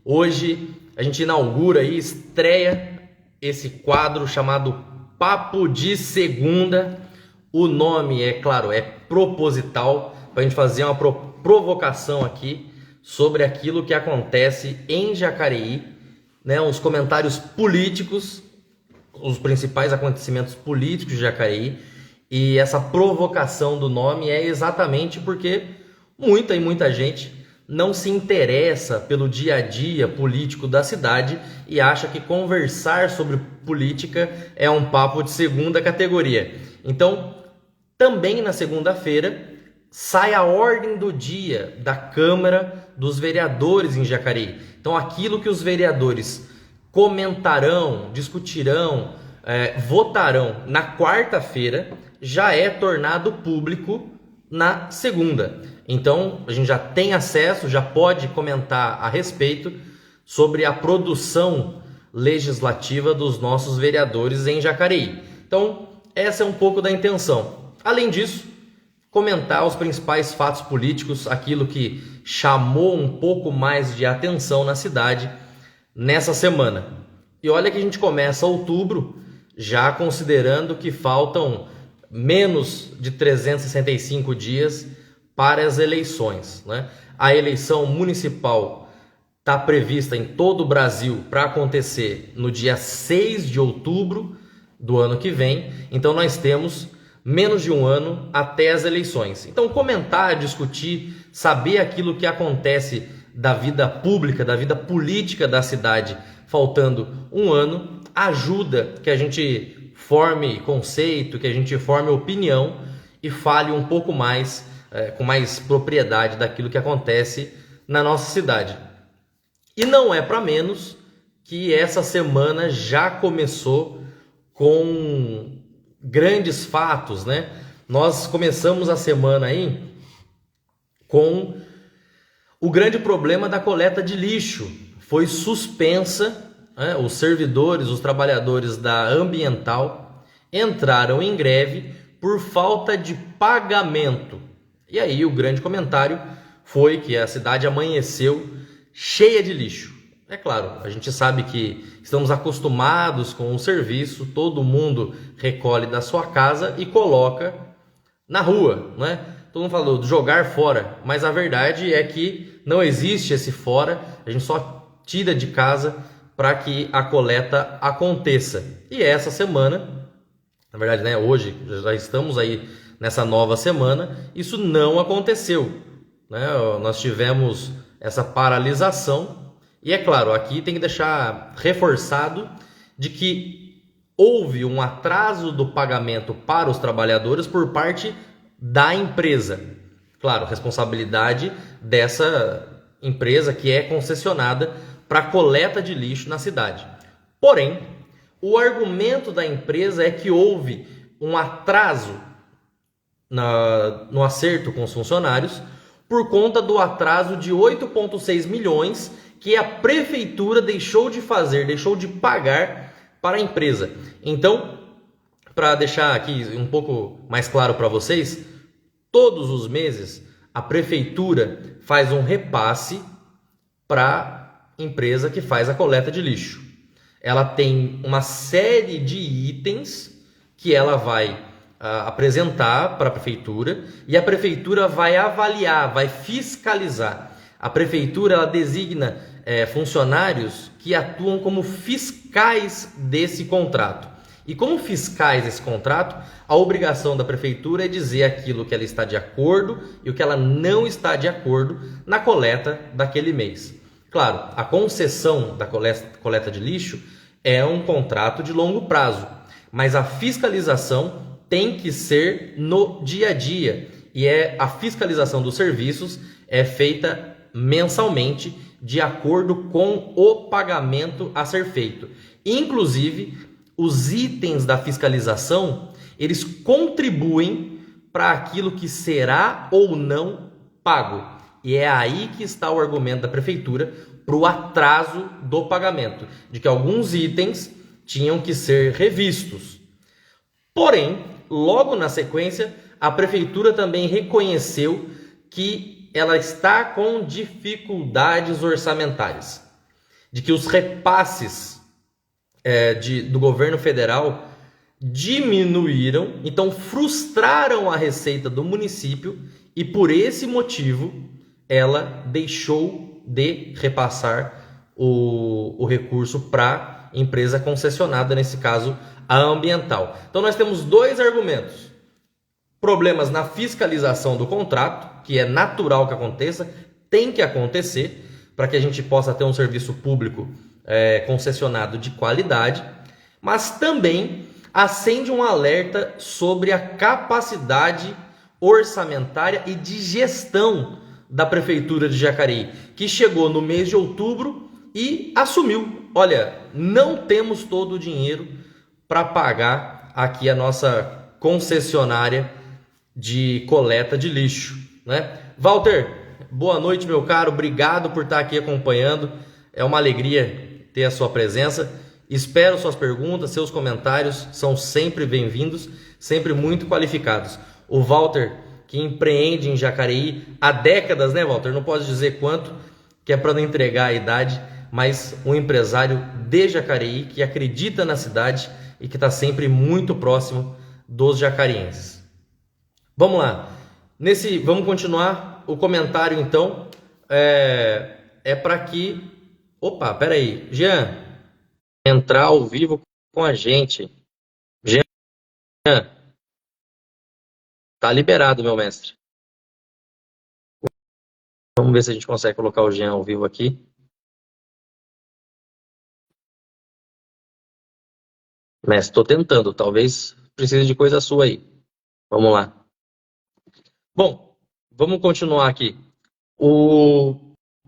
Hoje a gente inaugura e estreia esse quadro chamado Papo de Segunda. O nome, é claro, é proposital para a gente fazer uma provocação aqui sobre aquilo que acontece em Jacareí, né? Os comentários políticos, os principais acontecimentos políticos de Jacareí. E essa provocação do nome é exatamente porque muita gente não se interessa pelo dia a dia político da cidade e acha que conversar sobre política é um papo de segunda categoria. Então, também na segunda-feira, sai a ordem do dia da Câmara dos Vereadores em Jacareí. Então, aquilo que os vereadores comentarão, discutirão, votarão na quarta-feira, já é tornado público na segunda. Então, a gente já tem acesso, já pode comentar a respeito sobre a produção legislativa dos nossos vereadores em Jacareí. Então, essa é um pouco da intenção. Além disso, comentar os principais fatos políticos, aquilo que chamou um pouco mais de atenção na cidade nessa semana. E olha que a gente começa outubro, já considerando que faltam menos de 365 dias para as eleições, né? A eleição municipal está prevista em todo o Brasil para acontecer no dia 6 de outubro do ano que vem. Então nós temos menos de um ano até as eleições. Então comentar, discutir, saber aquilo que acontece da vida pública, da vida política da cidade, faltando um ano, ajuda que a gente forme conceito, que a gente forme opinião e fale um pouco mais, com mais propriedade daquilo que acontece na nossa cidade. E não é para menos que essa semana já começou com grandes fatos, né? Nós começamos a semana aí com o grande problema da coleta de lixo. Foi suspensa, né? Os servidores, os trabalhadores da Ambiental entraram em greve por falta de pagamento. E aí o grande comentário foi que a cidade amanheceu cheia de lixo. É claro, a gente sabe que estamos acostumados com o serviço, todo mundo recolhe da sua casa e coloca na rua, né? Todo mundo falou de jogar fora, mas a verdade é que não existe esse fora, a gente só tira de casa para que a coleta aconteça. E essa semana, na verdade, né, hoje já estamos aí nessa nova semana, isso não aconteceu, né? Nós tivemos essa paralisação e é claro, aqui tem que deixar reforçado de que houve um atraso do pagamento para os trabalhadores por parte da empresa. Claro, responsabilidade dessa empresa que é concessionada para coleta de lixo na cidade. Porém, o argumento da empresa é que houve um atraso no acerto com os funcionários por conta do atraso de 8,6 milhões que a prefeitura deixou de pagar para a empresa. Então, para deixar aqui um pouco mais claro para vocês, todos os meses a prefeitura faz um repasse para a empresa que faz a coleta de lixo. Ela tem uma série de itens que ela vai apresentar para a prefeitura e a prefeitura vai avaliar, vai fiscalizar. A prefeitura ela designa funcionários que atuam como fiscais desse contrato. E como fiscais desse contrato, a obrigação da prefeitura é dizer aquilo que ela está de acordo e o que ela não está de acordo na coleta daquele mês. Claro, a concessão da coleta de lixo é um contrato de longo prazo, mas a fiscalização tem que ser no dia a dia e a fiscalização dos serviços é feita mensalmente de acordo com o pagamento a ser feito. Inclusive, os itens da fiscalização, eles contribuem para aquilo que será ou não pago. E é aí que está o argumento da prefeitura para o atraso do pagamento, de que alguns itens tinham que ser revistos. Porém, logo na sequência, a prefeitura também reconheceu que ela está com dificuldades orçamentárias. de que os repasses do governo federal diminuíram, então frustraram a receita do município e por esse motivo ela deixou de repassar o recurso para empresa concessionada, nesse caso a ambiental. Então nós temos dois argumentos: problemas na fiscalização do contrato, que é natural que aconteça, tem que acontecer para que a gente possa ter um serviço público concessionado de qualidade, mas também acende um alerta sobre a capacidade orçamentária e de gestão da Prefeitura de Jacareí, que chegou no mês de outubro e assumiu: olha, não temos todo o dinheiro para pagar aqui a nossa concessionária de coleta de lixo, né? Walter, boa noite, meu caro, obrigado por estar aqui acompanhando, é uma alegria ter a sua presença. Espero suas perguntas, seus comentários são sempre bem-vindos, sempre muito qualificados. O Walter, que empreende em Jacareí há décadas, né, Walter? Não posso dizer quanto, que é para não entregar a idade, mas um empresário de Jacareí que acredita na cidade e que está sempre muito próximo dos jacarienses. Vamos lá. Vamos continuar o comentário, então. Para que... Opa, peraí. Jean, entrar ao vivo com a gente. Jean, tá liberado, meu mestre. Vamos ver se a gente consegue colocar o Jean ao vivo aqui. Mestre, estou tentando. Talvez precise de coisa sua aí. Vamos lá. Bom, vamos continuar aqui.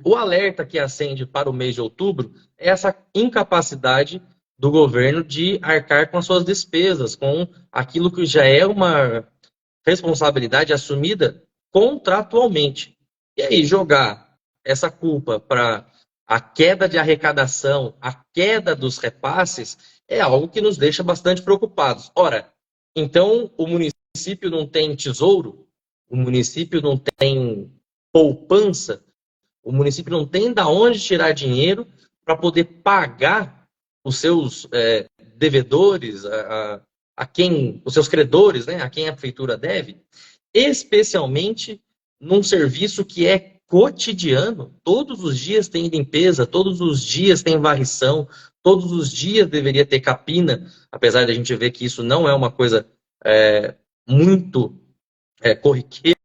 O alerta que acende para o mês de outubro é essa incapacidade do governo de arcar com as suas despesas, com aquilo que já é uma responsabilidade assumida contratualmente. E aí, jogar essa culpa para a queda de arrecadação, a queda dos repasses, é algo que nos deixa bastante preocupados. Ora, então o município não tem tesouro? O município não tem poupança? O município não tem de onde tirar dinheiro para poder pagar os seus devedores, os seus credores, né, a quem a prefeitura deve, especialmente num serviço que é cotidiano. Todos os dias tem limpeza, todos os dias tem varrição, todos os dias deveria ter capina, apesar de a gente ver que isso não é uma coisa muito corriqueira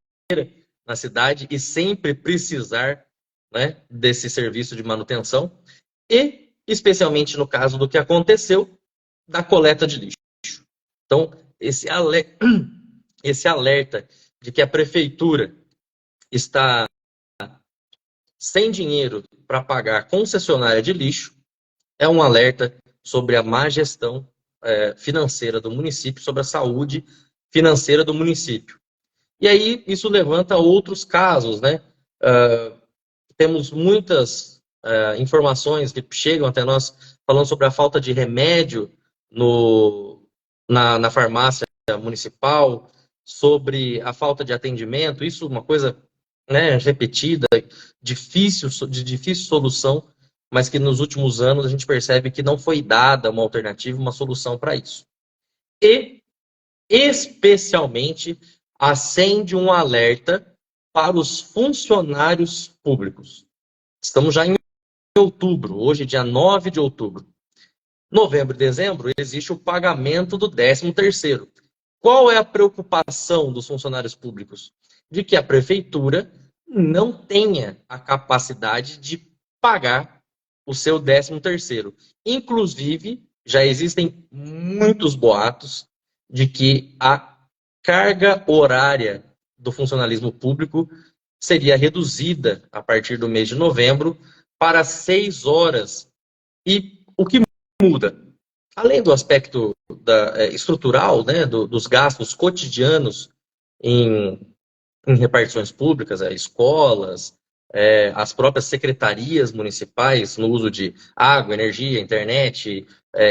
na cidade e sempre precisar, né, desse serviço de manutenção, e especialmente no caso do que aconteceu da coleta de lixo. Então, esse alerta de que a prefeitura está sem dinheiro para pagar a concessionária de lixo é um alerta sobre a má gestão financeira do município, sobre a saúde financeira do município. E aí isso levanta outros casos, né? Temos muitas informações que chegam até nós falando sobre a falta de remédio na farmácia municipal, sobre a falta de atendimento. Isso é uma coisa, né, repetida, de difícil solução, mas que nos últimos anos a gente percebe que não foi dada uma alternativa, uma solução para isso. E, especialmente, acende um alerta para os funcionários públicos. Estamos já em outubro, hoje dia 9 de outubro. Novembro e dezembro existe o pagamento do 13º. Qual é a preocupação dos funcionários públicos? De que a prefeitura não tenha a capacidade de pagar o seu 13º. Inclusive, já existem muitos boatos de que a carga horária do funcionalismo público seria reduzida a partir do mês de novembro para 6 horas. E o que muda? Além do aspecto estrutural, né, dos gastos cotidianos em repartições públicas, escolas, as próprias secretarias municipais no uso de água, energia, internet,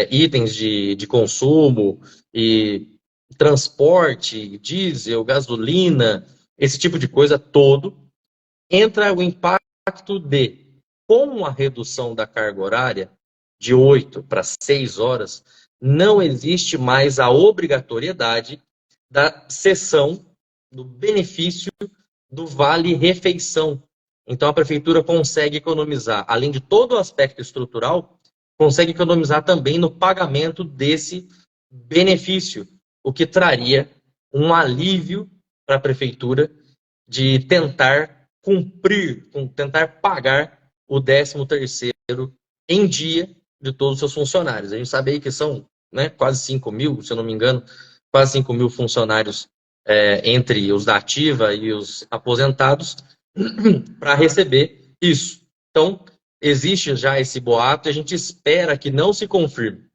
itens de consumo e transporte, diesel, gasolina, esse tipo de coisa todo, entra o impacto de com a redução da carga horária de 8 para 6 horas, não existe mais a obrigatoriedade da cessão do benefício do vale-refeição. Então, a prefeitura consegue economizar, além de todo o aspecto estrutural, consegue economizar também no pagamento desse benefício, o que traria um alívio para a prefeitura de tentar cumprir, tentar pagar o 13º em dia de todos os seus funcionários. A gente sabe aí que são, né, quase 5 mil, se eu não me engano, quase 5 mil funcionários entre os da ativa e os aposentados para receber isso. Então, existe já esse boato e a gente espera que não se confirme,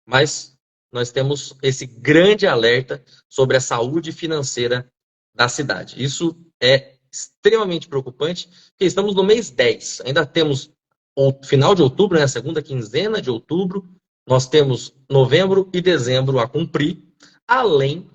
mas nós temos esse grande alerta sobre a saúde financeira da cidade. Isso é extremamente preocupante, porque estamos no mês 10, ainda temos o final de outubro, né, a segunda quinzena de outubro, nós temos novembro e dezembro a cumprir, além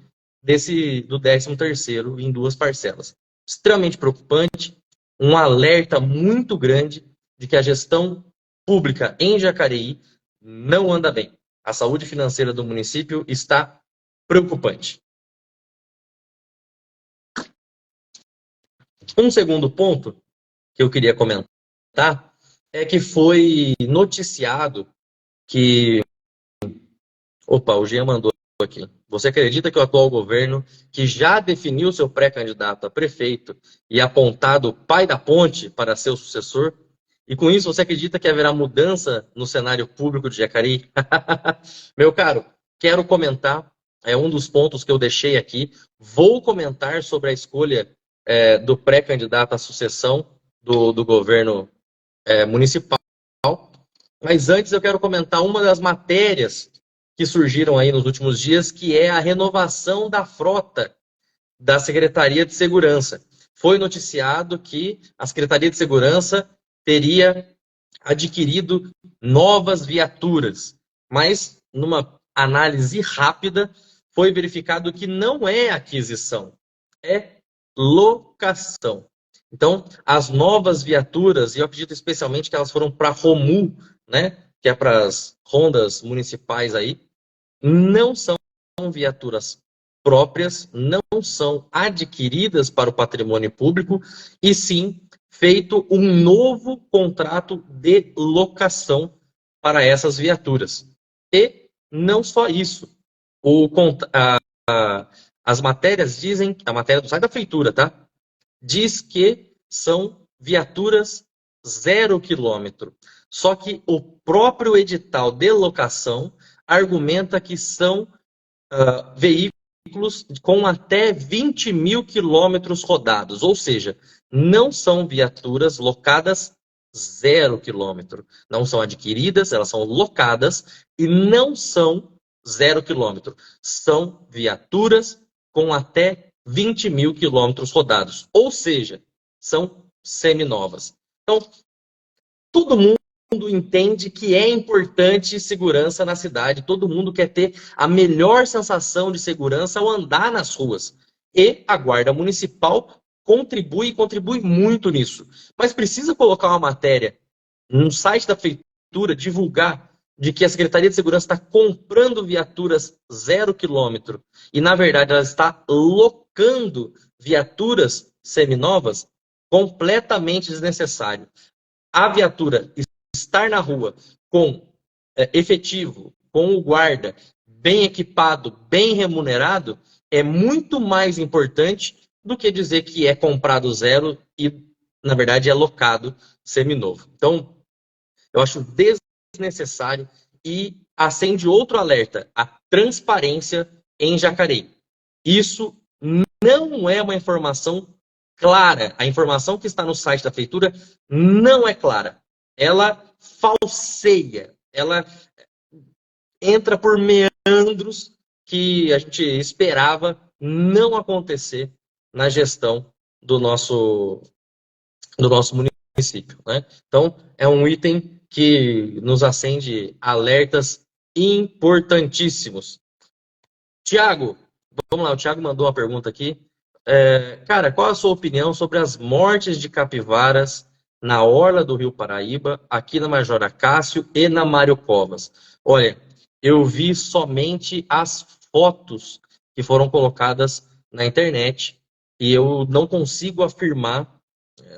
do 13º em 2 parcelas. Extremamente preocupante, um alerta muito grande de que a gestão pública em Jacareí não anda bem. A saúde financeira do município está preocupante. Um segundo ponto que eu queria comentar é que foi noticiado que... Opa, o Jean mandou aqui. Você acredita que o atual governo, que já definiu seu pré-candidato a prefeito e apontado o pai da ponte para seu sucessor, e com isso você acredita que haverá mudança no cenário público de Jacareí? Meu caro, quero comentar, é um dos pontos que eu deixei aqui. Vou comentar sobre a escolha do pré-candidato à sucessão do governo municipal. Mas antes eu quero comentar uma das matérias que surgiram aí nos últimos dias, que é a renovação da frota da Secretaria de Segurança. Foi noticiado que a Secretaria de Segurança teria adquirido novas viaturas, mas numa análise rápida foi verificado que não é aquisição, é locação. Então, as novas viaturas, e eu acredito especialmente que elas foram para a Romu, né, que é para as rondas municipais aí, não são viaturas próprias, não são adquiridas para o patrimônio público, e sim feito um novo contrato de locação para essas viaturas. E não só isso. As matérias dizem, a matéria do site da prefeitura, tá? Diz que são viaturas 0 quilômetro. Só que o próprio edital de locação argumenta que são veículos com até 20 mil quilômetros rodados, ou seja, não são viaturas locadas 0 quilômetro. Não são adquiridas, elas são locadas e não são 0 quilômetro. São viaturas com até 20 mil quilômetros rodados, ou seja, são seminovas. Então, todo mundo entende que é importante segurança na cidade, todo mundo quer ter a melhor sensação de segurança ao andar nas ruas. E a Guarda Municipal contribui muito nisso. Mas precisa colocar uma matéria no site da prefeitura, divulgar de que a Secretaria de Segurança está comprando viaturas 0 quilômetro e, na verdade, ela está locando viaturas seminovas, completamente desnecessário. A viatura estar na rua com efetivo, com o guarda, bem equipado, bem remunerado, é muito mais importante do que dizer que é comprado 0 e, na verdade, é locado seminovo. Então, eu acho desnecessário e acende outro alerta, a transparência em Jacareí. Isso não é uma informação clara. A informação que está no site da prefeitura não é clara. Ela falseia, ela entra por meandros que a gente esperava não acontecer na gestão do nosso município, né? Então, é um item que nos acende alertas importantíssimos. Tiago, vamos lá, o Tiago mandou uma pergunta aqui. Cara, qual a sua opinião sobre as mortes de capivaras na orla do Rio Paraíba, aqui na Major Acácio e na Mário Covas. Olha, eu vi somente as fotos que foram colocadas na internet e eu não consigo afirmar,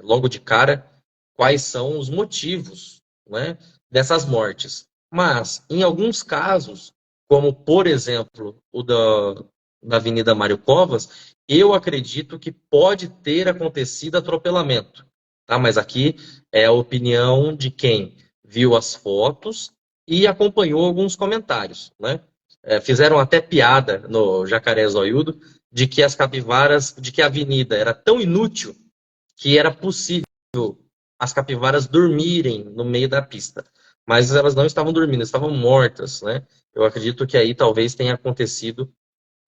logo de cara, quais são os motivos, né, dessas mortes. Mas, em alguns casos, como por exemplo o da Avenida Mário Covas, eu acredito que pode ter acontecido atropelamento. Tá? Mas aqui é a opinião de quem viu as fotos e acompanhou alguns comentários. Né? Fizeram até piada no Jacaré Zoiudo de que as capivaras, de que a avenida era tão inútil que era possível as capivaras dormirem no meio da pista. Mas elas não estavam dormindo, estavam mortas, né? Eu acredito que aí talvez tenha acontecido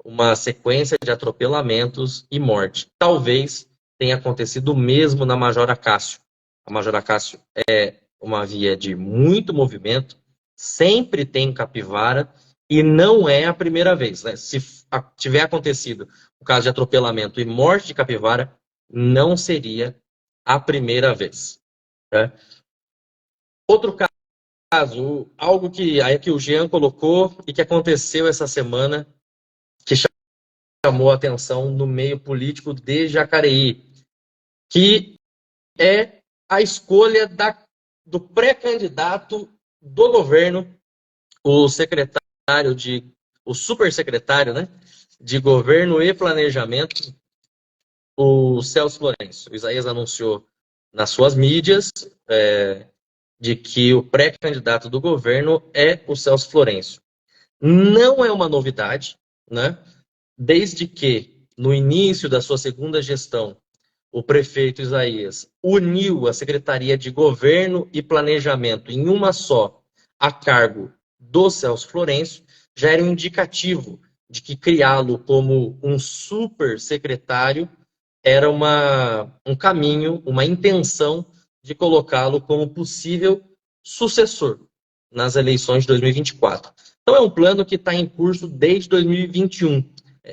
uma sequência de atropelamentos e morte. Talvez tenha acontecido o mesmo na Major Acácio. A Major Acácio é uma via de muito movimento, sempre tem capivara e não é a primeira vez, né? Se tiver acontecido o caso de atropelamento e morte de capivara, não seria a primeira vez. Né? Outro caso, algo que o Jean colocou e que aconteceu essa semana, que chamou a atenção no meio político de Jacareí, que é a escolha do pré-candidato do governo, o secretário o supersecretário, né, de Governo e Planejamento, o Celso Florencio. O Isaías anunciou nas suas mídias de que o pré-candidato do governo é o Celso Florencio. Não é uma novidade, né? Desde que, no início da sua segunda gestão, o prefeito Isaías uniu a Secretaria de Governo e Planejamento em uma só, a cargo do Celso Florencio, já era um indicativo de que criá-lo como um super secretário era um caminho, uma intenção de colocá-lo como possível sucessor nas eleições de 2024. Então é um plano que está em curso desde 2021.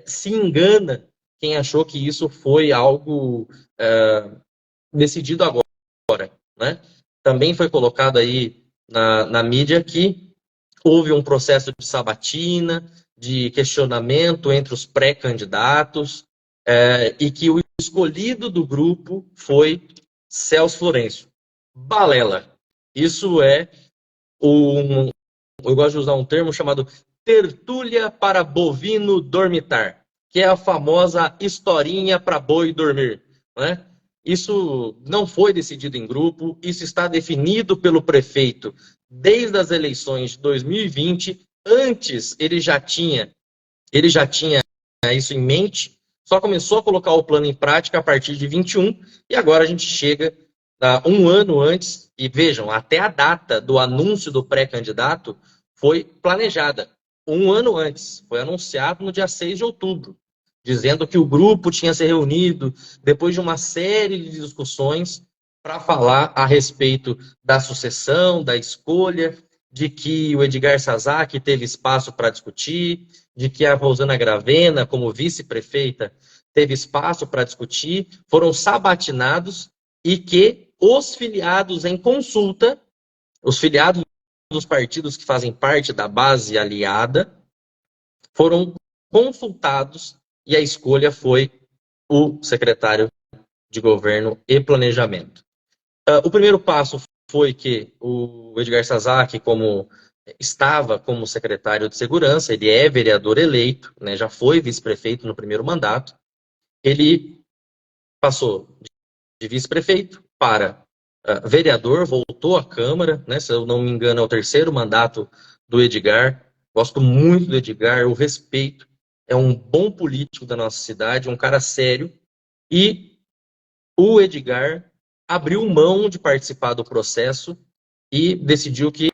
Se engana quem achou que isso foi algo decidido agora. Né? Também foi colocado aí na mídia que houve um processo de sabatina, de questionamento entre os pré-candidatos, e que o escolhido do grupo foi Celso Florencio. Balela. Isso é eu gosto de usar um termo chamado tertúlia para bovino dormitar, que é a famosa historinha para boi dormir. Né? Isso não foi decidido em grupo, isso está definido pelo prefeito desde as eleições de 2020. Antes ele já tinha isso em mente, só começou a colocar o plano em prática a partir de 21, e agora a gente chega um ano antes, e vejam, até a data do anúncio do pré-candidato foi planejada. Um ano antes, foi anunciado no dia 6 de outubro, dizendo que o grupo tinha se reunido depois de uma série de discussões para falar a respeito da sucessão, da escolha, de que o Edgar Sazak teve espaço para discutir, de que a Rosana Gravena, como vice-prefeita, teve espaço para discutir, foram sabatinados e que os filiados em consulta, os filiados dos partidos que fazem parte da base aliada, foram consultados e a escolha foi o secretário de Governo e Planejamento. O primeiro passo foi que o Edgar Sazak, como estava como secretário de Segurança, ele é vereador eleito, né, já foi vice-prefeito no primeiro mandato, ele passou de vice-prefeito para vereador, voltou à Câmara, né, se eu não me engano é o terceiro mandato do Edgar, gosto muito do Edgar, o respeito, é um bom político da nossa cidade, um cara sério, e o Edgar abriu mão de participar do processo e decidiu que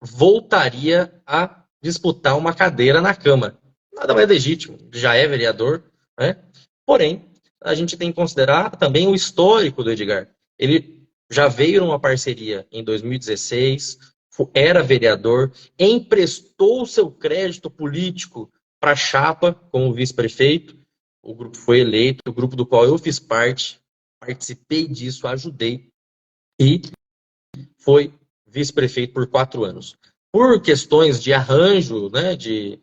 voltaria a disputar uma cadeira na Câmara. Nada mais legítimo, já é vereador, né? Porém, a gente tem que considerar também o histórico do Edgar. Ele já veio numa parceria em 2016, era vereador, emprestou seu crédito político para a chapa como vice-prefeito, o grupo foi eleito, o grupo do qual eu fiz parte, participei disso, ajudei. e foi vice-prefeito por 4 anos. Por questões de arranjo, né, de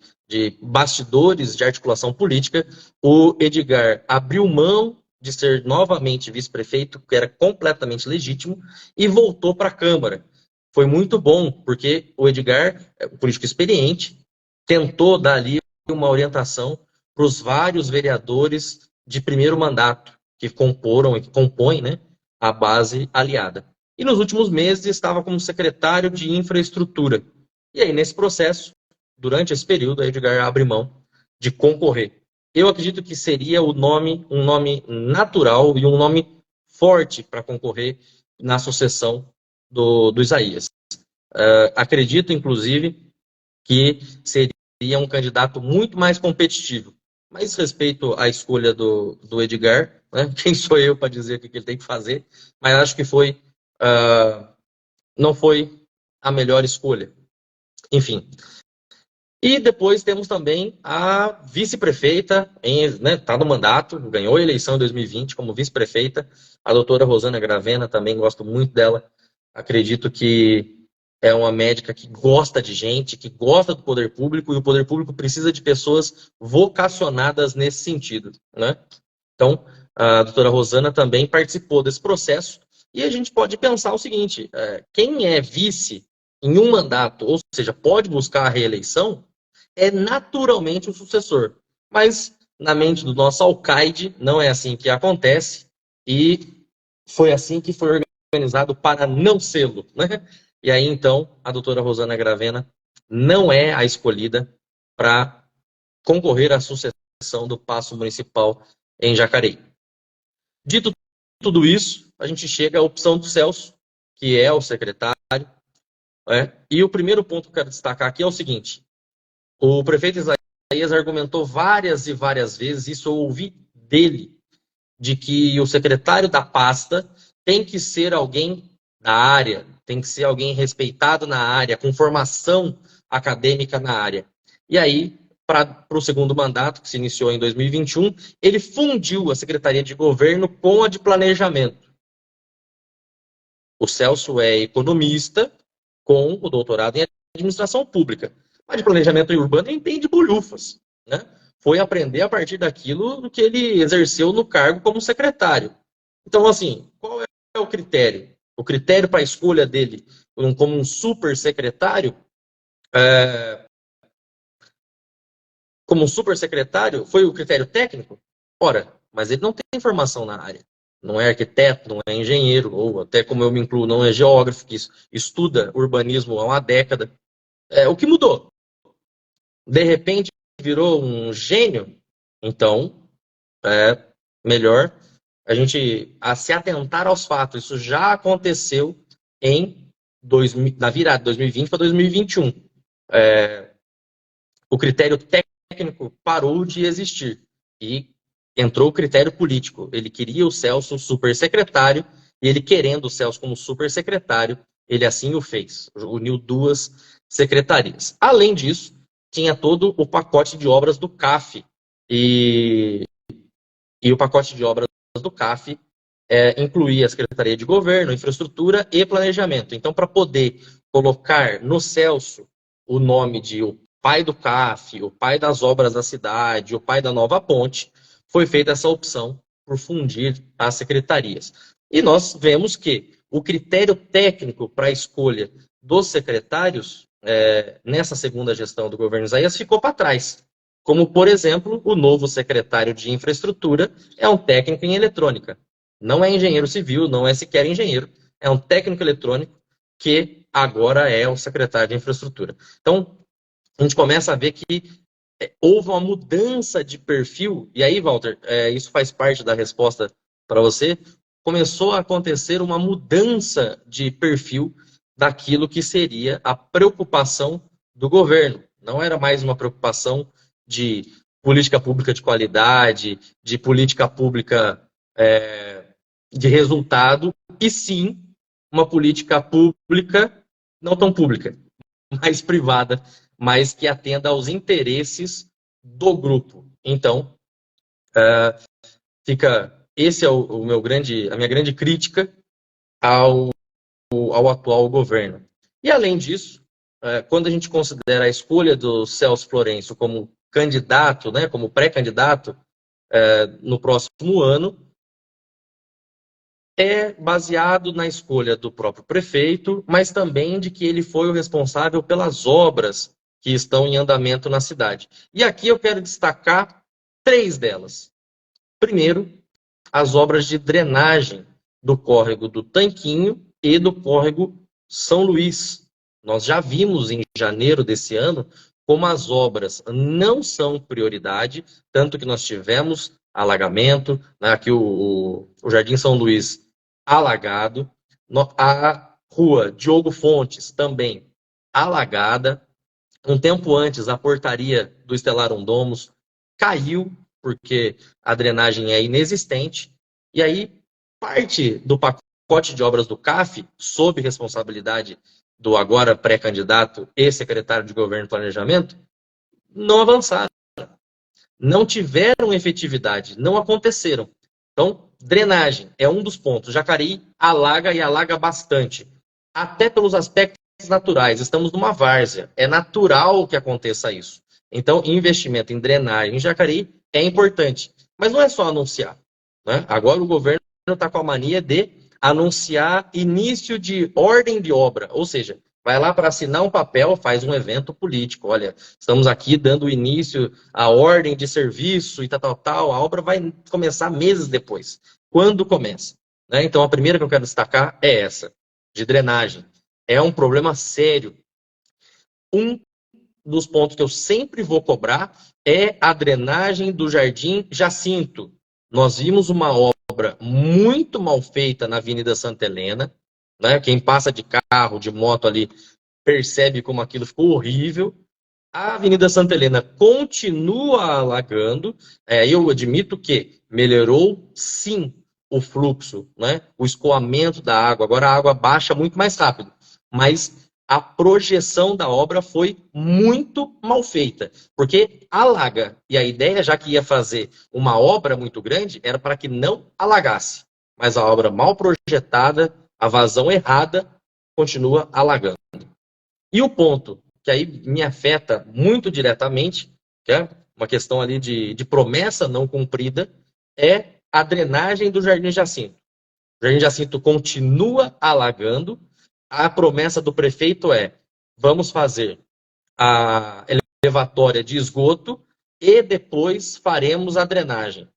bastidores de articulação política, o Edgar abriu mão de ser novamente vice-prefeito, que era completamente legítimo, e voltou para a Câmara. Foi muito bom, porque o Edgar, um político experiente, tentou dar ali uma orientação para os vários vereadores de primeiro mandato que comporam e que compõem, né, a base aliada. E nos últimos meses estava como secretário de infraestrutura. E aí, nesse processo, durante esse período, a Edgar abre mão de concorrer. Eu acredito que seria um nome natural e um nome forte para concorrer na sucessão do Isaías. Acredito, inclusive, que seria um candidato muito mais competitivo. Mas respeito à escolha do Edgar, né? Quem sou eu para dizer o que ele tem que fazer? Mas acho que não foi a melhor escolha. Enfim. E depois temos também a vice-prefeita, está no mandato, ganhou a eleição em 2020 como vice-prefeita, a doutora Rosana Gravena, também gosto muito dela. Acredito que é uma médica que gosta de gente, que gosta do poder público, e o poder público precisa de pessoas vocacionadas nesse sentido, né? Então, a doutora Rosana também participou desse processo, e a gente pode pensar o seguinte: quem é vice em um mandato, ou seja, pode buscar a reeleição, é naturalmente o sucessor. Mas, na mente do nosso alcaide, não é assim que acontece, e foi assim que foi organizado para não sê-lo, né? E aí, então, a doutora Rosana Gravena não é a escolhida para concorrer à sucessão do Paço Municipal em Jacareí. Dito tudo isso, a gente chega à opção do Celso, que é o secretário. E o primeiro ponto que eu quero destacar aqui é o seguinte: o prefeito Isaías argumentou várias e várias vezes, isso eu ouvi dele, de que o secretário da pasta tem que ser alguém da área, tem que ser alguém respeitado na área, com formação acadêmica na área. E aí, para o segundo mandato, que se iniciou em 2021, ele fundiu a Secretaria de Governo com a de Planejamento. O Celso é economista com o doutorado em Administração Pública. Mas de planejamento urbano ele entende bolhufas, né? Foi aprender a partir daquilo que ele exerceu no cargo como secretário. Então, assim, qual é o critério? O critério para a escolha dele como um super secretário, foi o critério técnico? Ora, mas ele não tem formação na área. Não é arquiteto, não é engenheiro, ou até como eu me incluo, não é geógrafo, que estuda urbanismo há uma década. O que mudou? De repente virou um gênio? Então, é melhor a gente se atentar aos fatos. Isso já aconteceu na virada de 2020 para 2021. O critério técnico parou de existir e entrou o critério político. Ele queria o Celso supersecretário e ele, querendo o Celso como supersecretário, ele assim o fez. Uniu duas secretarias. Além disso, tinha todo o pacote de obras do CAF. E o pacote de obras do CAF incluía a Secretaria de Governo, Infraestrutura e Planejamento. Então, para poder colocar no Celso o nome de o pai do CAF, o pai das obras da cidade, o pai da nova ponte, foi feita essa opção por fundir as secretarias. E nós vemos que o critério técnico para a escolha dos secretários nessa segunda gestão do governo Isaías ficou para trás. Como, por exemplo, o novo secretário de Infraestrutura é um técnico em eletrônica. Não é engenheiro civil, não é sequer engenheiro, é um técnico eletrônico que agora é o secretário de Infraestrutura. Então, a gente começa a ver que houve uma mudança de perfil, e aí, Walter, isso faz parte da resposta para você, começou a acontecer uma mudança de perfil daquilo que seria a preocupação do governo. Não era mais uma preocupação de política pública de qualidade, de política pública de resultado, e sim uma política pública, não tão pública, mais privada, mas que atenda aos interesses do grupo. Então, esse é a minha grande crítica ao ao atual governo. E, além disso, quando a gente considera a escolha do Celso Florencio como candidato, né, como pré-candidato no próximo ano, é baseado na escolha do próprio prefeito, mas também de que ele foi o responsável pelas obras que estão em andamento na cidade. E aqui eu quero destacar 3 delas. Primeiro, as obras de drenagem do córrego do Tanquinho e do córrego São Luís. Nós já vimos em janeiro desse ano como as obras não são prioridade, tanto que nós tivemos alagamento, né, aqui o Jardim São Luís alagado, a rua Diogo Fontes também alagada. Um tempo antes, a portaria do Estelarum Domus caiu, porque a drenagem é inexistente, e aí parte do pacote de obras do CAF, sob responsabilidade do agora pré-candidato e secretário de Governo e Planejamento, não avançaram, não tiveram efetividade, não aconteceram. Então, drenagem é um dos pontos. Jacareí alaga e alaga bastante, até pelos aspectos naturais. Estamos numa várzea, é natural que aconteça isso. Então, investimento em drenagem em Jacareí é importante, mas não é só anunciar, né? Agora o governo está com a mania de anunciar início de ordem de obra, ou seja, vai lá para assinar um papel, faz um evento político. Olha, estamos aqui dando início à ordem de serviço e tal. A obra vai começar meses depois. Quando começa? Né? Então, a primeira que eu quero destacar é essa, de drenagem. É um problema sério. Um dos pontos que eu sempre vou cobrar é a drenagem do Jardim Jacinto. Nós vimos uma obra muito mal feita na Avenida Santa Helena, né? Quem passa de carro, de moto ali, percebe como aquilo ficou horrível. A Avenida Santa Helena continua alagando. Eu admito que melhorou, sim, o fluxo, né? O escoamento da água. Agora a água baixa muito mais rápido. Mas a projeção da obra foi muito mal feita, porque alaga. E a ideia, já que ia fazer uma obra muito grande, era para que não alagasse. Mas a obra mal projetada, a vazão errada, continua alagando. E o ponto que aí me afeta muito diretamente, que é uma questão ali de promessa não cumprida, é a drenagem do Jardim Jacinto. O Jardim Jacinto continua alagando. A promessa do prefeito é: vamos fazer a elevatória de esgoto e depois faremos a drenagem.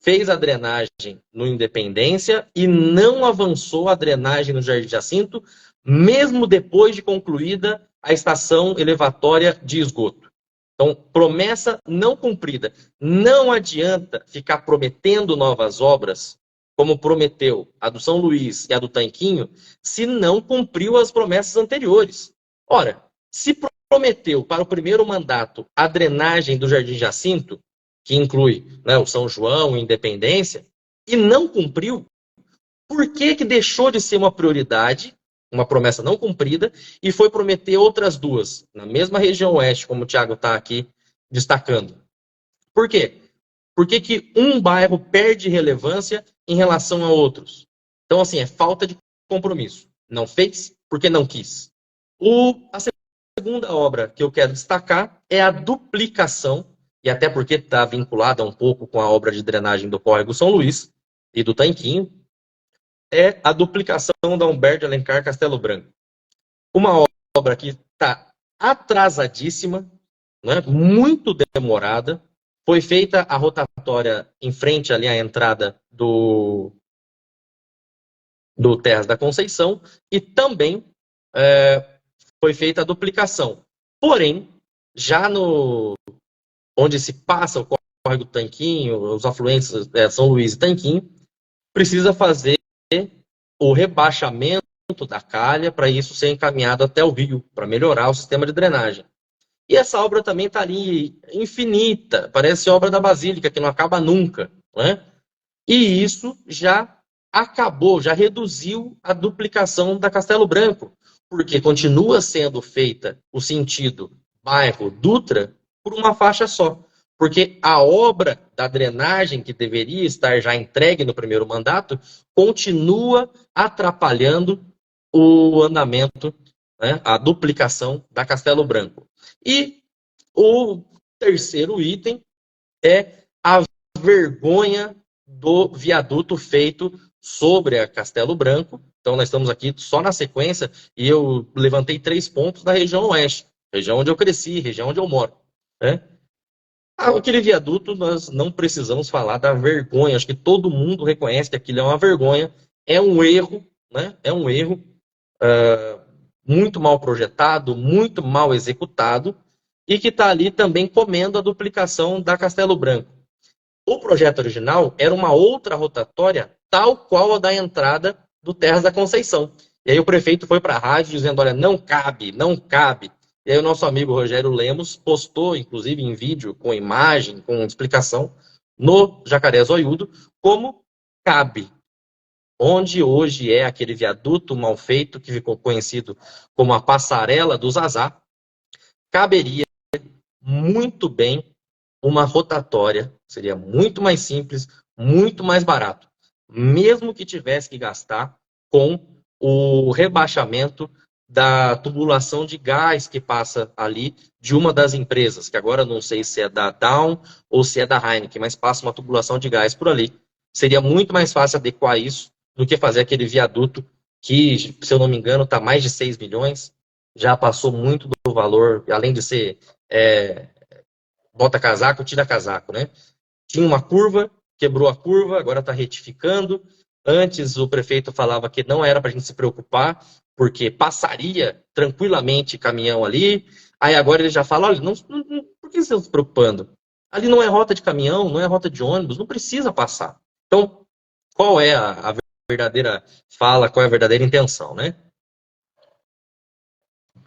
Fez a drenagem no Independência e não avançou a drenagem no Jardim Jacinto, mesmo depois de concluída a estação elevatória de esgoto. Então, promessa não cumprida. Não adianta ficar prometendo novas obras, como prometeu a do São Luís e a do Tanquinho, se não cumpriu as promessas anteriores. Ora, se prometeu para o primeiro mandato a drenagem do Jardim Jacinto, que inclui, né, o São João, Independência, e não cumpriu, por que deixou de ser uma prioridade, uma promessa não cumprida, e foi prometer outras duas, na mesma região oeste, como o Thiago está aqui destacando? Por quê? Por que um bairro perde relevância em relação a outros? Então, assim, é falta de compromisso. Não fez porque não quis. A segunda obra que eu quero destacar é a duplicação, e até porque está vinculada um pouco com a obra de drenagem do Córrego São Luís e do Tanquinho, é a duplicação da Humberto de Alencar Castelo Branco. Uma obra que está atrasadíssima, né, muito demorada. Foi feita a rotatória em frente ali à entrada do Terras da Conceição e também foi feita a duplicação. Porém, já no onde se passa o córrego do Tanquinho, os afluentes São Luís e Tanquinho, precisa fazer o rebaixamento da calha para isso ser encaminhado até o rio, para melhorar o sistema de drenagem. E essa obra também está ali infinita, parece obra da Basílica, que não acaba nunca, né? E isso já acabou, já reduziu a duplicação da Castelo Branco, porque continua sendo feita o sentido bairro Dutra por uma faixa só. Porque a obra da drenagem, que deveria estar já entregue no primeiro mandato, continua atrapalhando o andamento, né, a duplicação da Castelo Branco. E o terceiro item é a vergonha do viaduto feito sobre a Castelo Branco. Então, nós estamos aqui só na sequência e eu levantei 3 pontos da região oeste, região onde eu cresci, região onde eu moro. Né? Aquele viaduto, nós não precisamos falar da vergonha. Acho que todo mundo reconhece que aquilo é uma vergonha, é um erro, né? É um erro muito mal projetado, muito mal executado e que está ali também comendo a duplicação da Castelo Branco. O projeto original era uma outra rotatória, tal qual a da entrada do Terras da Conceição. E aí o prefeito foi para a rádio dizendo, olha, não cabe, não cabe. E aí o nosso amigo Rogério Lemos postou, inclusive em vídeo, com imagem, com explicação, no Jacaré Zoiudo, como cabe. Onde hoje é aquele viaduto mal feito, que ficou conhecido como a Passarela do Zazá, caberia muito bem uma rotatória, seria muito mais simples, muito mais barato, mesmo que tivesse que gastar com o rebaixamento da tubulação de gás que passa ali de uma das empresas, que agora não sei se é da Down ou se é da Heineken, mas passa uma tubulação de gás por ali. Seria muito mais fácil adequar isso do que fazer aquele viaduto que, se eu não me engano, está mais de 6 milhões, já passou muito do valor, além de ser bota casaco, tira casaco, né? Tinha uma curva, quebrou a curva, agora está retificando. Antes o prefeito falava que não era para a gente se preocupar, porque passaria tranquilamente caminhão ali. Aí agora ele já fala, olha, por que vocês estão se preocupando? Ali não é rota de caminhão, não é rota de ônibus, não precisa passar. Então, qual é a verdadeira fala, qual é a verdadeira intenção, né?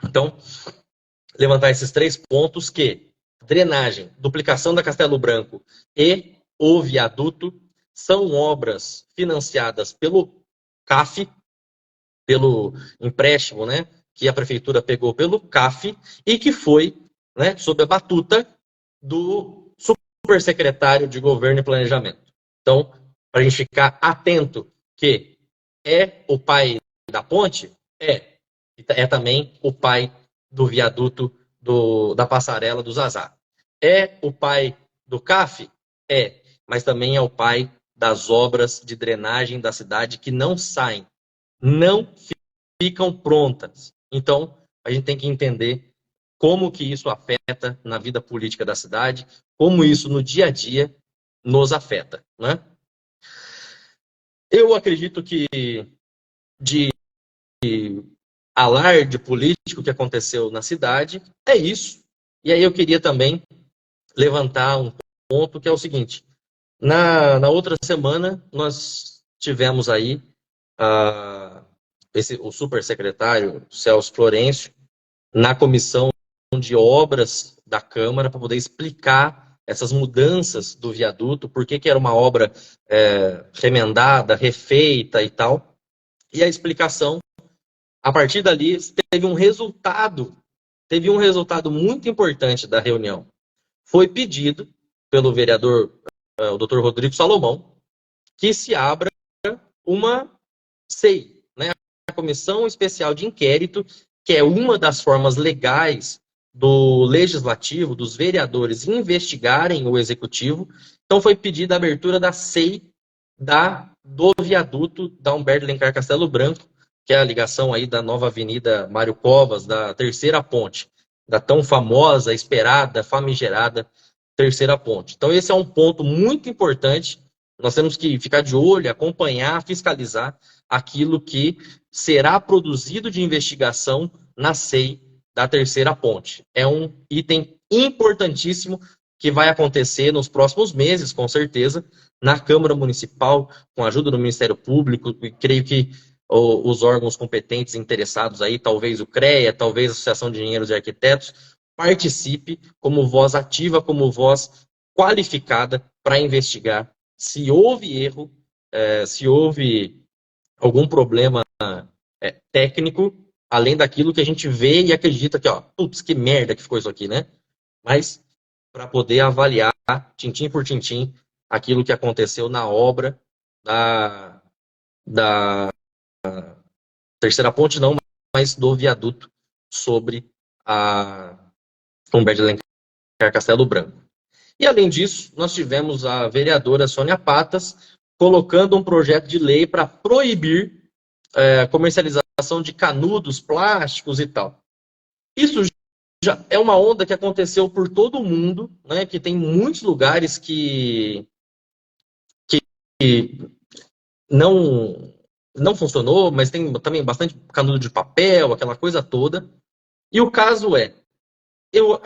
Então, levantar esses 3 pontos que drenagem, duplicação da Castelo Branco e o viaduto são obras financiadas pelo CAF, pelo empréstimo, né, que a prefeitura pegou pelo CAF e que foi, né, sob a batuta do supersecretário de Governo e Planejamento. Então, para a gente ficar atento que é o pai da ponte, é também o pai do viaduto da passarela do Zazá. É o pai do CAF? Mas também é o pai das obras de drenagem da cidade que não saem, não ficam prontas. Então, a gente tem que entender como que isso afeta na vida política da cidade, como isso no dia a dia nos afeta, né? Eu acredito que de alarde político que aconteceu na cidade é isso. E aí eu queria também levantar um ponto que é o seguinte: na outra semana nós tivemos aí o supersecretário Celso Florencio na comissão de obras da Câmara para poder explicar essas mudanças do viaduto, por que era uma obra remendada, refeita e tal. E a explicação, a partir dali, teve um resultado muito importante da reunião. Foi pedido pelo vereador, o Dr. Rodrigo Salomão, que se abra uma SEI, né? A Comissão Especial de Inquérito, que é uma das formas legais do legislativo, dos vereadores investigarem o executivo. Então foi pedida a abertura da SEI do viaduto da Humberto Lencar Castelo Branco, que é a ligação aí da nova Avenida Mário Covas, da Terceira Ponte, da tão famosa, esperada, famigerada Terceira Ponte. Então esse é um ponto muito importante. Nós temos que ficar de olho, acompanhar, fiscalizar aquilo que será produzido de investigação na SEI da Terceira Ponte. É um item importantíssimo que vai acontecer nos próximos meses, com certeza, na Câmara Municipal, com a ajuda do Ministério Público, e creio que os órgãos competentes interessados aí, talvez o CREA, talvez a Associação de Engenheiros e Arquitetos, participe como voz ativa, como voz qualificada para investigar se houve erro, se houve algum problema técnico, além daquilo que a gente vê e acredita que, ó, putz, que merda que ficou isso aqui, né? Mas para poder avaliar, tintim por tintim, aquilo que aconteceu na obra da terceira ponte não, mas do viaduto sobre a Humberto de Alencar Castelo Branco. E, além disso, nós tivemos a vereadora Sônia Patas colocando um projeto de lei para proibir a comercialização de canudos plásticos e tal. Isso já é uma onda que aconteceu por todo o mundo, né, que tem muitos lugares que não, não funcionou, mas tem também bastante canudo de papel, aquela coisa toda. E o caso é, eu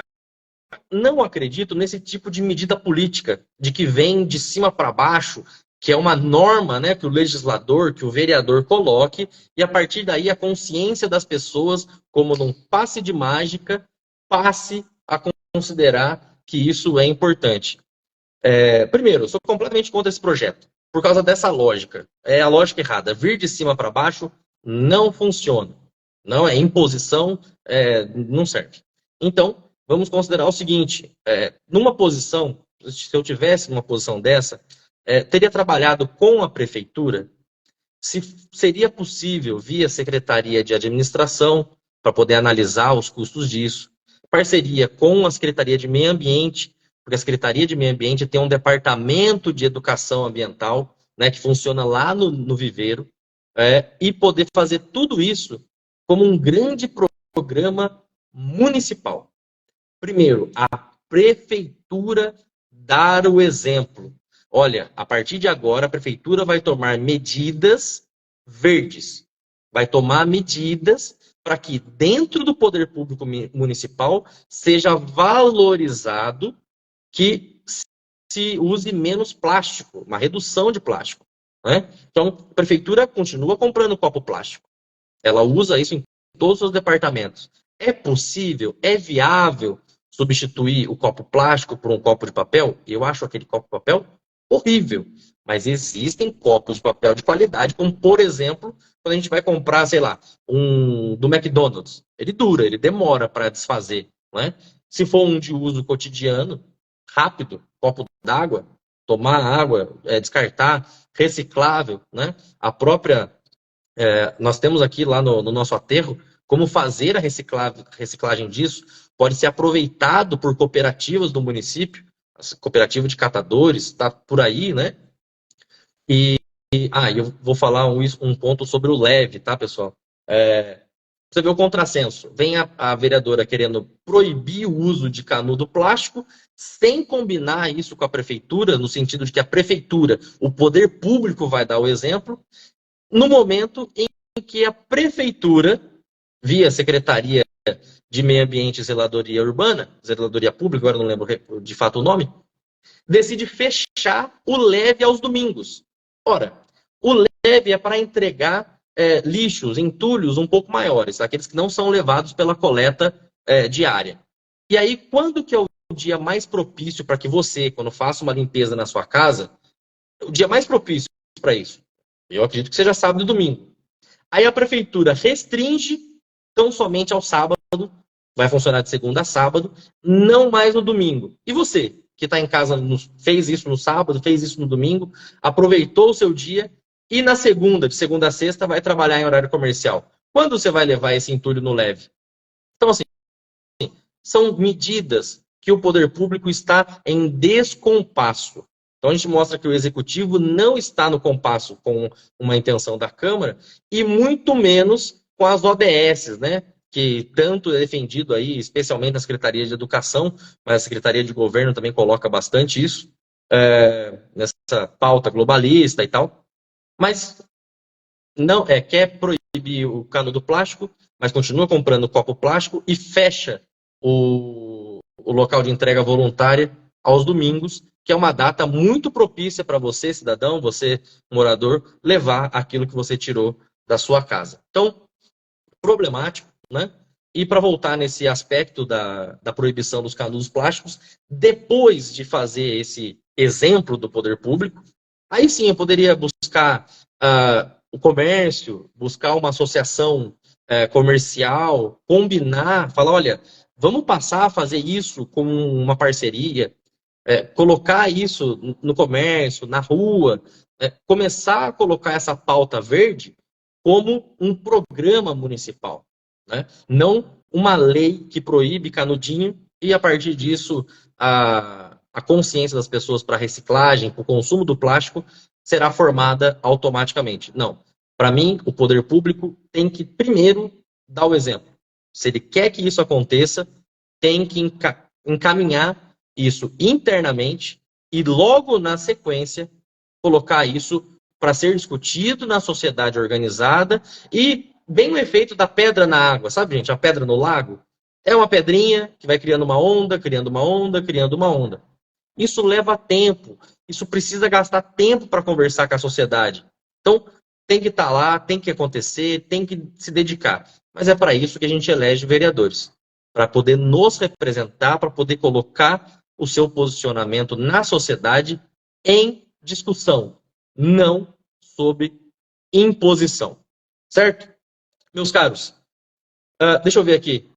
não acredito nesse tipo de medida política, de que vem de cima para baixo, que é uma norma, né, que o legislador, que o vereador coloque, e a partir daí a consciência das pessoas, como num passe de mágica, passe a considerar que isso é importante. Primeiro, eu sou completamente contra esse projeto, por causa dessa lógica. É a lógica errada. Vir de cima para baixo não funciona. Não é imposição, não serve. Então, vamos considerar o seguinte: numa posição, se eu tivesse numa posição dessa, teria trabalhado com a prefeitura, se seria possível, via Secretaria de Administração, para poder analisar os custos disso, parceria com a Secretaria de Meio Ambiente, porque a Secretaria de Meio Ambiente tem um departamento de educação ambiental, né, que funciona lá no Viveiro, e poder fazer tudo isso como um grande programa municipal. Primeiro, a prefeitura dar o exemplo. Olha, a partir de agora, a prefeitura vai tomar medidas verdes. Vai tomar medidas para que dentro do poder público municipal seja valorizado que se use menos plástico, uma redução de plástico. Né? Então, a prefeitura continua comprando copo plástico. Ela usa isso em todos os seus departamentos. É possível, é viável substituir o copo plástico por um copo de papel? Eu acho aquele copo de papel horrível. Mas existem copos de papel de qualidade, como, por exemplo, quando a gente vai comprar, sei lá, um do McDonald's. Ele dura, ele demora para desfazer. Né? Se for um de uso cotidiano, rápido, copo d'água, tomar água, descartar, reciclável, né? A própria nós temos aqui lá no nosso aterro como fazer a reciclagem disso. Pode ser aproveitado por cooperativas do município, cooperativa de catadores, está por aí, né? Eu vou falar um ponto sobre o leve, tá, pessoal? Você vê o contrassenso. Vem a vereadora querendo proibir o uso de canudo plástico, sem combinar isso com a prefeitura, no sentido de que a prefeitura, o poder público vai dar o exemplo, no momento em que a prefeitura, via Secretaria de Meio Ambiente e Zeladoria Urbana, Zeladoria Pública, agora não lembro de fato o nome, decide fechar o leve aos domingos. Ora, o leve é para entregar lixos, entulhos um pouco maiores, aqueles que não são levados pela coleta diária. E aí, quando que é o dia mais propício para que você, quando faça uma limpeza na sua casa, o dia mais propício para isso? Eu acredito que seja sábado e domingo. Aí a prefeitura restringe tão somente ao sábado, vai funcionar de segunda a sábado, não mais no domingo. E você, que está em casa, fez isso no sábado, fez isso no domingo, aproveitou o seu dia e na segunda, de segunda a sexta, vai trabalhar em horário comercial. Quando você vai levar esse entulho no leve? Então, assim, são medidas que o poder público está em descompasso. Então, a gente mostra que o executivo não está no compasso com uma intenção da Câmara e muito menos com as ODS, né? Que tanto é defendido aí, especialmente na Secretaria de Educação, mas a Secretaria de Governo também coloca bastante isso, nessa pauta globalista e tal. Mas não quer proibir o canudo plástico, mas continua comprando copo plástico e fecha o local de entrega voluntária aos domingos, que é uma data muito propícia para você, cidadão, você, morador, levar aquilo que você tirou da sua casa. Então, problemático, né? E para voltar nesse aspecto da proibição dos canudos plásticos, depois de fazer esse exemplo do poder público, aí sim eu poderia buscar o comércio, buscar uma associação comercial, combinar, falar, olha, vamos passar a fazer isso com uma parceria, colocar isso no comércio, na rua, começar a colocar essa pauta verde como um programa municipal, né? Não uma lei que proíbe canudinho e, a partir disso, a consciência das pessoas para reciclagem, para o consumo do plástico, será formada automaticamente. Não. Para mim, o poder público tem que, primeiro, dar o exemplo. Se ele quer que isso aconteça, tem que encaminhar isso internamente e, logo na sequência, colocar isso para ser discutido na sociedade organizada e bem o efeito da pedra na água, sabe, gente? A pedra no lago é uma pedrinha que vai criando uma onda, criando uma onda, criando uma onda. Isso leva tempo, isso precisa gastar tempo para conversar com a sociedade. Então, tem que estar lá, tem que acontecer, tem que se dedicar. Mas é para isso que a gente elege vereadores, para poder nos representar, para poder colocar o seu posicionamento na sociedade em discussão, não sob imposição. Certo? Meus caros, deixa eu ver aqui.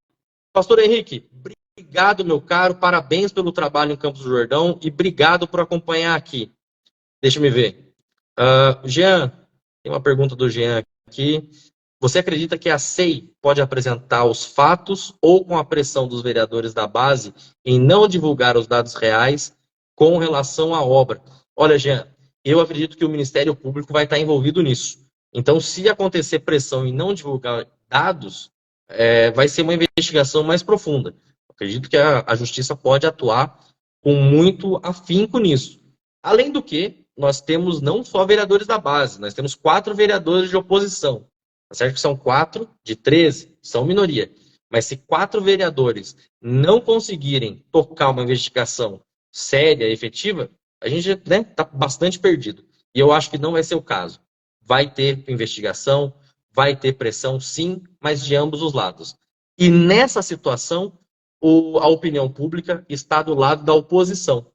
Pastor Henrique, obrigado, meu caro, parabéns pelo trabalho em Campos do Jordão e obrigado por acompanhar aqui. Deixa eu ver. Jean, tem uma pergunta do Jean aqui. Você acredita que a SEI pode apresentar os fatos ou com a pressão dos vereadores da base em não divulgar os dados reais com relação à obra? Olha, Jean, eu acredito que o Ministério Público vai estar envolvido nisso. Então, se acontecer pressão em não divulgar dados, vai ser uma investigação mais profunda. Acredito que a Justiça pode atuar com muito afinco nisso. Além do que, nós temos não só vereadores da base, nós temos 4 vereadores de oposição. Tá certo que são 4 de 13, são minoria. Mas se 4 vereadores não conseguirem tocar uma investigação séria e efetiva, a gente está bastante perdido. E eu acho que não vai ser o caso. Vai ter investigação, vai ter pressão, sim, mas de ambos os lados. E nessa situação, a opinião pública está do lado da oposição.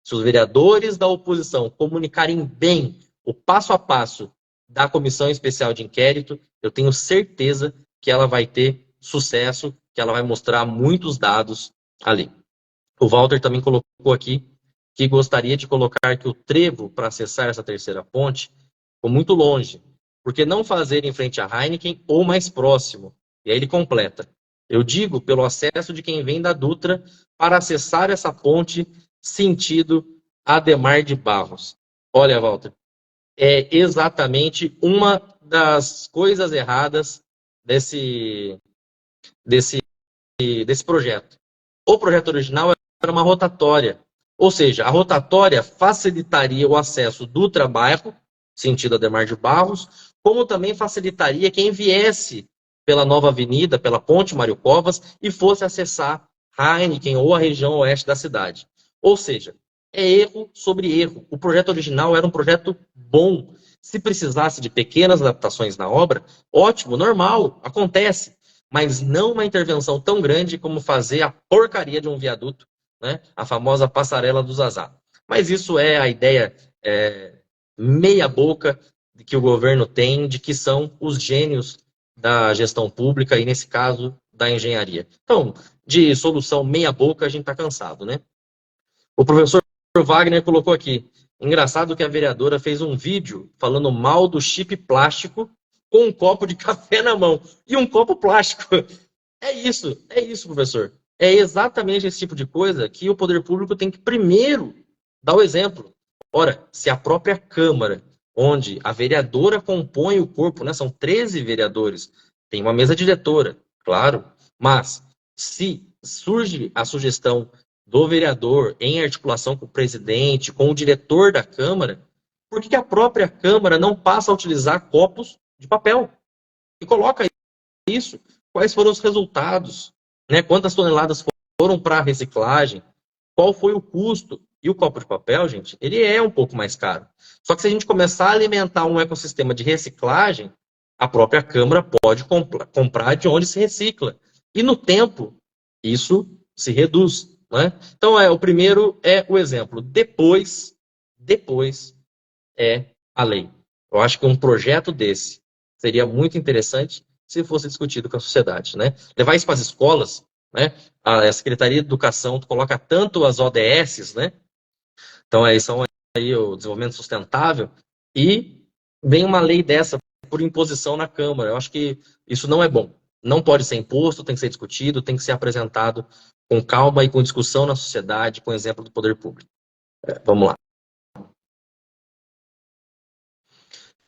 Se os vereadores da oposição comunicarem bem o passo a passo da Comissão Especial de Inquérito, eu tenho certeza que ela vai ter sucesso, que ela vai mostrar muitos dados ali. O Walter também colocou aqui que gostaria de colocar que o trevo para acessar essa terceira ponte ficou muito longe. Por que não fazer em frente à Heineken ou mais próximo? E aí ele completa. Eu digo pelo acesso de quem vem da Dutra para acessar essa ponte sentido Ademar de Barros. Olha, Walter, é exatamente uma das coisas erradas desse projeto. O projeto original era uma rotatória, ou seja, a rotatória facilitaria o acesso do trabalho, sentido Ademar de Barros, como também facilitaria quem viesse pela nova avenida, pela ponte Mário Covas, e fosse acessar Heineken ou a região oeste da cidade. Ou seja, é erro sobre erro. O projeto original era um projeto bom. Se precisasse de pequenas adaptações na obra, ótimo, normal, acontece. Mas não uma intervenção tão grande como fazer a porcaria de um viaduto, né? A famosa passarela do Zazá. Mas isso é a ideia meia boca que o governo tem de que são os gênios da gestão pública e, nesse caso, da engenharia. Então, de solução meia boca, a gente está cansado, né? O professor Wagner colocou aqui. Engraçado que a vereadora fez um vídeo falando mal do chip plástico com um copo de café na mão e um copo plástico. É isso, professor. É exatamente esse tipo de coisa que o poder público tem que primeiro dar o exemplo. Ora, se a própria Câmara, onde a vereadora compõe o corpo, né, são 13 vereadores, tem uma mesa diretora, claro, mas se surge a sugestão do vereador em articulação com o presidente, com o diretor da Câmara, por que a própria Câmara não passa a utilizar copos de papel? E coloca isso. Quais foram os resultados? Né? Quantas toneladas foram para a reciclagem? Qual foi o custo? E o copo de papel, gente, ele é um pouco mais caro. Só que se a gente começar a alimentar um ecossistema de reciclagem, a própria Câmara pode comprar de onde se recicla. E no tempo, isso se reduz. Né? Então, o primeiro é o exemplo. Depois é a lei. Eu acho que um projeto desse seria muito interessante se fosse discutido com a sociedade. Né? Levar isso para as escolas, né? A Secretaria de Educação coloca tanto as ODS, né? Então, são aí o desenvolvimento sustentável, e vem uma lei dessa por imposição na Câmara. Eu acho que isso não é bom. Não pode ser imposto, tem que ser discutido, tem que ser apresentado com calma e com discussão na sociedade, com exemplo do poder público. Vamos lá.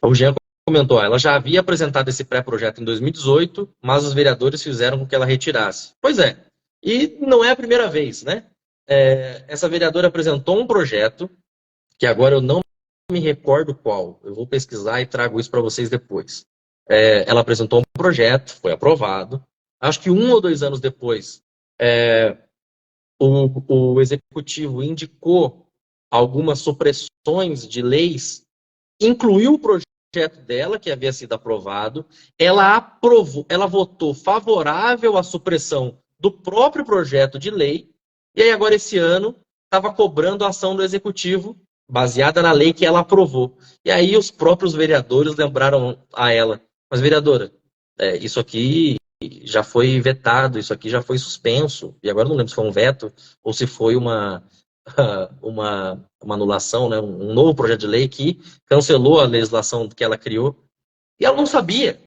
O Jean comentou, ela já havia apresentado esse pré-projeto em 2018, mas os vereadores fizeram com que ela retirasse. Pois é, e não é a primeira vez, né? Essa vereadora apresentou um projeto, que agora eu não me recordo qual, eu vou pesquisar e trago isso para vocês depois. Ela apresentou um projeto, foi aprovado. Acho que 1 ou 2 anos depois, o executivo indicou algumas supressões de leis, incluiu o projeto dela, que havia sido aprovado, ela votou favorável à supressão do próprio projeto de lei, e aí agora esse ano estava cobrando a ação do executivo baseada na lei que ela aprovou. E aí os próprios vereadores lembraram a ela, mas vereadora, isso aqui já foi vetado, isso aqui já foi suspenso, e agora não lembro se foi um veto ou se foi uma anulação, né? Um novo projeto de lei que cancelou a legislação que ela criou, e ela não sabia.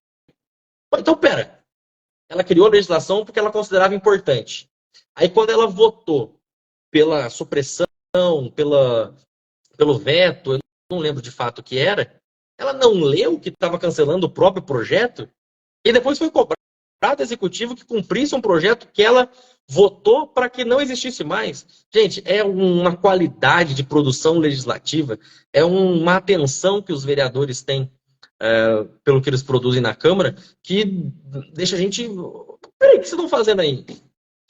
Então, pera, ela criou a legislação porque ela considerava importante. Aí, quando ela votou pela supressão, pelo veto, eu não lembro de fato o que era, ela não leu que estava cancelando o próprio projeto, e depois foi cobrado do executivo que cumprisse um projeto que ela votou para que não existisse mais. Gente, é uma qualidade de produção legislativa, é uma atenção que os vereadores têm pelo que eles produzem na Câmara, que deixa a gente... Peraí, o que vocês estão fazendo aí?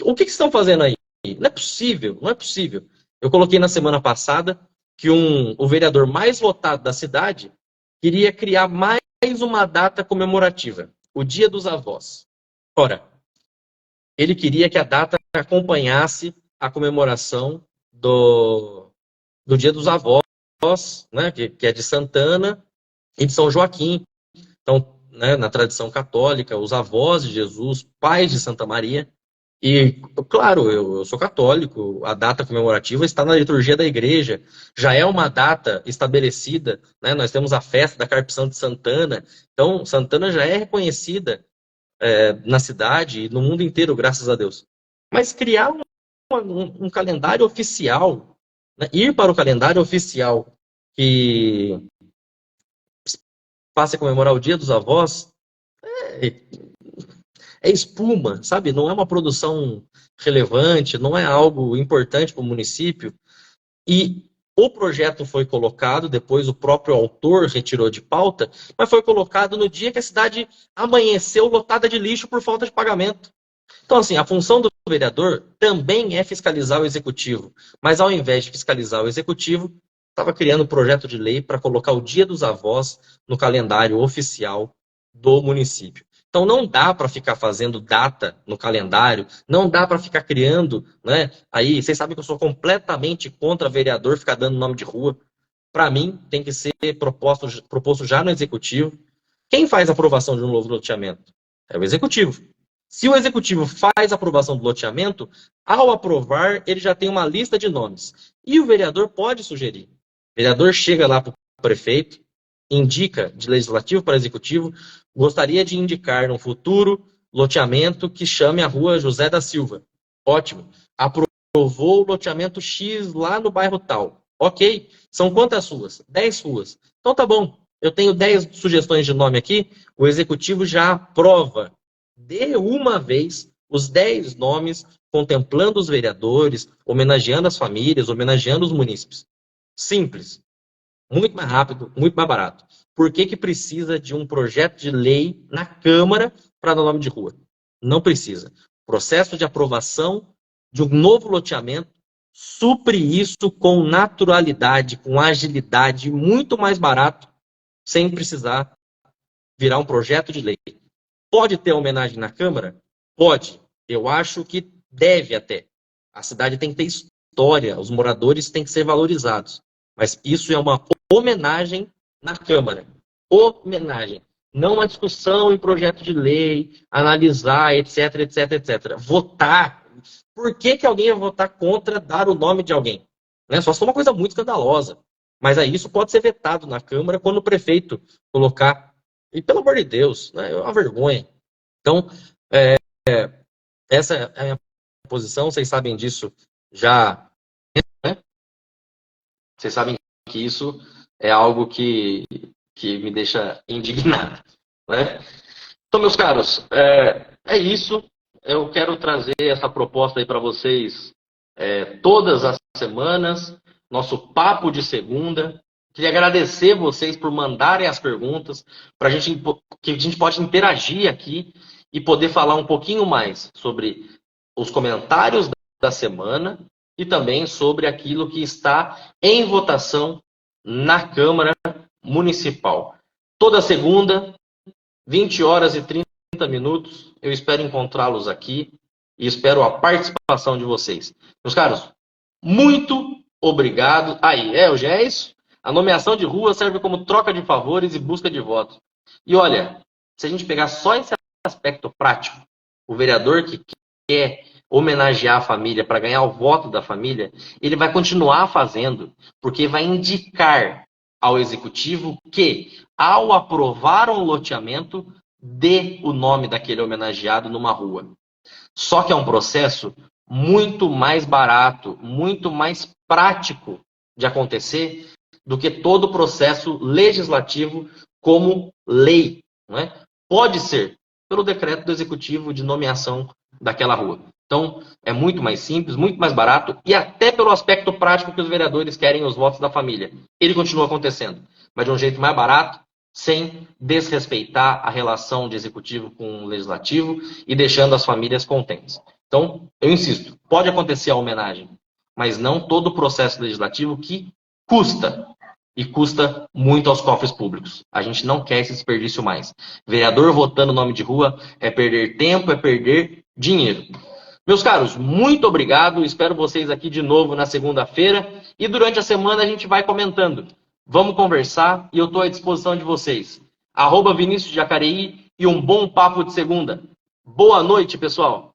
O que vocês estão fazendo aí? Não é possível, não é possível. Eu coloquei na semana passada que o vereador mais votado da cidade queria criar mais uma data comemorativa, o Dia dos Avós. Ora, ele queria que a data acompanhasse a comemoração do Dia dos Avós, né, que é de Santana e de São Joaquim. Então, né, na tradição católica, os avós de Jesus, pais de Santa Maria. E, claro, eu sou católico, a data comemorativa está na liturgia da igreja, já é uma data estabelecida, né? Nós temos a festa da Carpção de Santana, então Santana já é reconhecida na cidade e no mundo inteiro, graças a Deus. Mas criar um calendário oficial, né? Ir para o calendário oficial que passe a comemorar o Dia dos Avós, é espuma, sabe? Não é uma produção relevante, não é algo importante para o município. E o projeto foi colocado, depois o próprio autor retirou de pauta, mas foi colocado no dia que a cidade amanheceu lotada de lixo por falta de pagamento. Então, assim, a função do vereador também é fiscalizar o executivo. Mas ao invés de fiscalizar o executivo, estava criando um projeto de lei para colocar o Dia dos Avós no calendário oficial do município. Então não dá para ficar fazendo data no calendário, não dá para ficar criando, né? Aí, vocês sabem que eu sou completamente contra vereador ficar dando nome de rua. Para mim, tem que ser proposto já no executivo. Quem faz a aprovação de um novo loteamento? É o executivo. Se o executivo faz a aprovação do loteamento, ao aprovar, ele já tem uma lista de nomes. E o vereador pode sugerir. O vereador chega lá para o prefeito, indica de legislativo para executivo, gostaria de indicar no futuro loteamento que chame a rua José da Silva. Ótimo. Aprovou o loteamento X lá no bairro tal. Ok. São quantas ruas? 10 ruas. Então tá bom. Eu tenho 10 sugestões de nome aqui. O executivo já aprova de uma vez os 10 nomes, contemplando os vereadores, homenageando as famílias, homenageando os munícipes. Simples. Muito mais rápido, muito mais barato. Por que precisa de um projeto de lei na Câmara para dar nome de rua? Não precisa. Processo de aprovação de um novo loteamento supre isso com naturalidade, com agilidade, muito mais barato, sem precisar virar um projeto de lei. Pode ter homenagem na Câmara? Pode. Eu acho que deve até. A cidade tem que ter história, os moradores têm que ser valorizados. Mas isso é uma homenagem na Câmara. Homenagem. Não uma discussão em projeto de lei, analisar, etc, etc, etc. Votar. Por que alguém vai votar contra dar o nome de alguém? Né? Só se for uma coisa muito escandalosa. Mas aí isso pode ser vetado na Câmara quando o prefeito colocar E pelo amor de Deus, né? É uma vergonha. Então, essa é a minha posição, vocês sabem disso já, né? Vocês sabem que isso é algo que me deixa indignado, né? Então, meus caros, é isso. Eu quero trazer essa proposta aí para vocês todas as semanas, nosso papo de segunda. Queria agradecer vocês por mandarem as perguntas, para que a gente pode interagir aqui e poder falar um pouquinho mais sobre os comentários da semana e também sobre aquilo que está em votação na Câmara Municipal. Toda segunda, 20 horas e 30 minutos, eu espero encontrá-los aqui e espero a participação de vocês. Meus caros, muito obrigado. Aí, Elge, é isso? A nomeação de rua serve como troca de favores e busca de votos. E olha, se a gente pegar só esse aspecto prático, o vereador que quer homenagear a família para ganhar o voto da família, ele vai continuar fazendo, porque vai indicar ao executivo que, ao aprovar um loteamento, dê o nome daquele homenageado numa rua. Só que é um processo muito mais barato, muito mais prático de acontecer do que todo o processo legislativo como lei. Não é? Pode ser pelo decreto do executivo de nomeação daquela rua. Então, é muito mais simples, muito mais barato e até pelo aspecto prático que os vereadores querem os votos da família. Ele continua acontecendo, mas de um jeito mais barato, sem desrespeitar a relação de executivo com o legislativo e deixando as famílias contentes. Então, eu insisto, pode acontecer a homenagem, mas não todo o processo legislativo que custa, e custa muito aos cofres públicos. A gente não quer esse desperdício mais. Vereador votando nome de rua é perder tempo, é perder dinheiro. Meus caros, muito obrigado. Espero vocês aqui de novo na segunda-feira. E durante a semana a gente vai comentando. Vamos conversar e eu estou à disposição de vocês. @Vinícius Jacareí e um bom papo de segunda. Boa noite, pessoal.